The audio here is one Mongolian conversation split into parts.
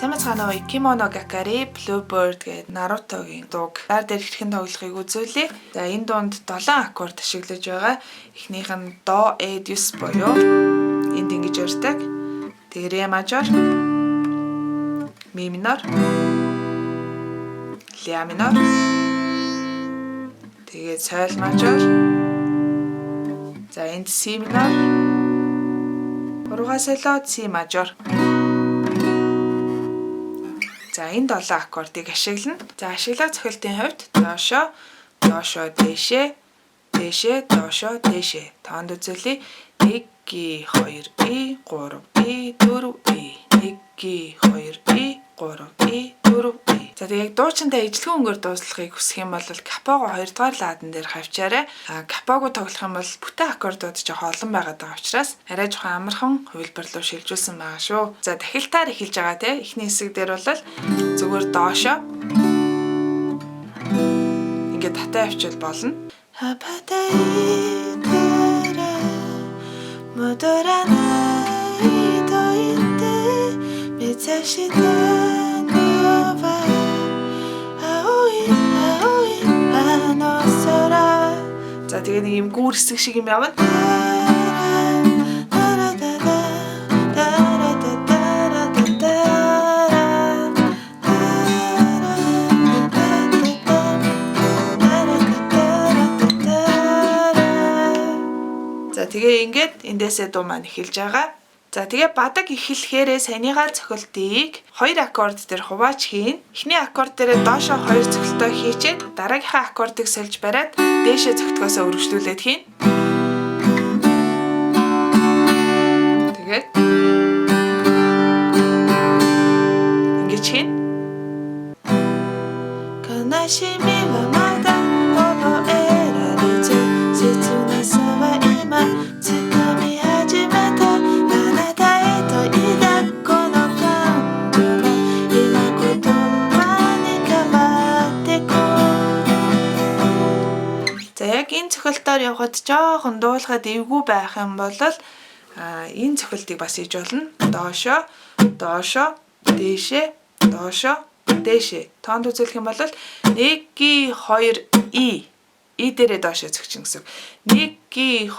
Сайн мэцгаана уу? Kimonogatari Bluebird гэдэг Naruto-гийн дууг даар дээр хэрхэн тоглохыг үзүүлье. За энэ дуунд 7 аккорд ашиглаж байгаа. Эхнийх нь до эдюс буюу энд ингэж өртөг. Тэгээ ре мажор, ми минор, ля минор. Тэгээ соль мажор. За энд си минор. Урга солиод си мажор. За энэ 7 аккордыг ашиглана. За ашиглах цохилтын хувьд доошо, доошо, дэшэ, дэшэ, доошо, дэшэ. Тоонд үзүүлье. 1 2 И 3 И 4 И 1 2 И 3 И 4 И. За тэгээд дуучинтай ижлэгэн өнгөөр дууслахыг хүсэх юм бол капого 2 дугаар ладан дээр хавчаарай. Капого тоглох юм бол бүтэн аккордууд жоох олон байгаад байгаа учраас арай жоохон амархан хувилбар руу шилжүүлсэн байгаа шүү. За дахилтаар эхэлж байгаа те. Эхний хэсэг дээр бол зүгээр доошо ингээд татаа авчвал болно. За тэгээ нэг юм гүүр хэсэг шиг юм явна. За тэгээ ингээд эндээсээ дуу маань эхэлж байгаа. За тэгээ бадаг эхлэхээрээ саяныгаар цохилтыг 2 аккорд дээр хувааж хийн. Эхний аккорд дээрээ доошо 2 цохилтоо хийчээд дараагийнхаа аккордыг сольж бариад дээшээ цогтгоосоо үргэлжлүүлээд хийн. Тэгээд ингэж хийн. Kanashimi wa mada oboerarezu setsunasu wa ima tsukumi hajimeta anata e to idakko no kanjo ga ima kotoba ni kamatte ko. За яг энэ цохилтоор явхад жоохон дуулахад эвгүй байх юм бол энэ цохилтыг бас хийж болно. Доошо, доошо, дэшэ, доошо, дэшэ. Тоонд үзүүлэх юм бол 1 2 И. И дээрээ доошо цогчин гэсэн. 1 2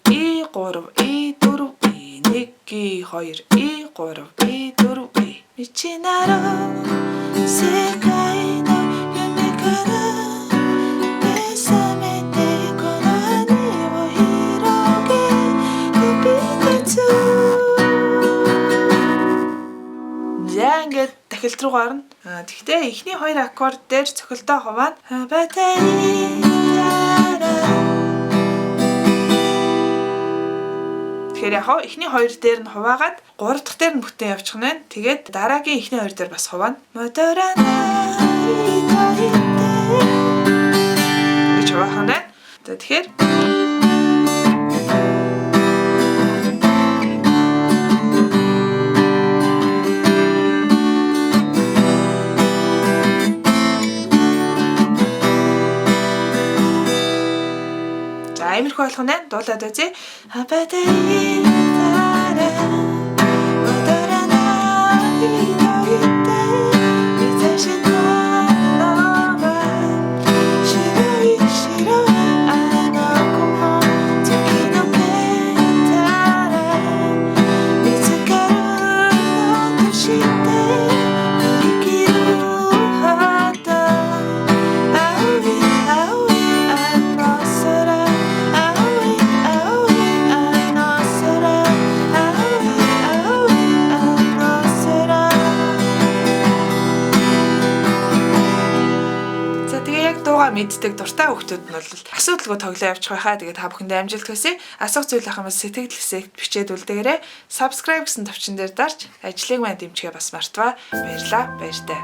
И 3 И 4 И 1 2 И 3 И 4 И. Michinaru sekai no yume kara besamete kono hane wo hiroge kobitetsu. За ингээд дахилт руу гарна. Тэгтээ эхний 2 аккорд дээр цохилтоо хуваад тэгэхээр яг эхний 2 дээр нь хуваагаад 3 дахь дээр нь бүтэн явчих нь байна. Тэгээд дараагийн эхний 2 дээр бас хуваана. Гэж хуваах нь байна. За тэгэхээр амирх болох нь дуулаад үзье. мэддэг дуртай хүүхдүүд нь бол асуудалгүй тоглоо явчих байхаа. Тэгээд та бүхэндээ амжилт хүсье. Асуух зүйл ах юм бол сэтгэл хэсэгт бичээд үлдээгээрэй. Subscribe гэсэн товчон дээр дарж ажлыг маань дэмжихээ бас мартваа. Баярлалаа. Баяртай.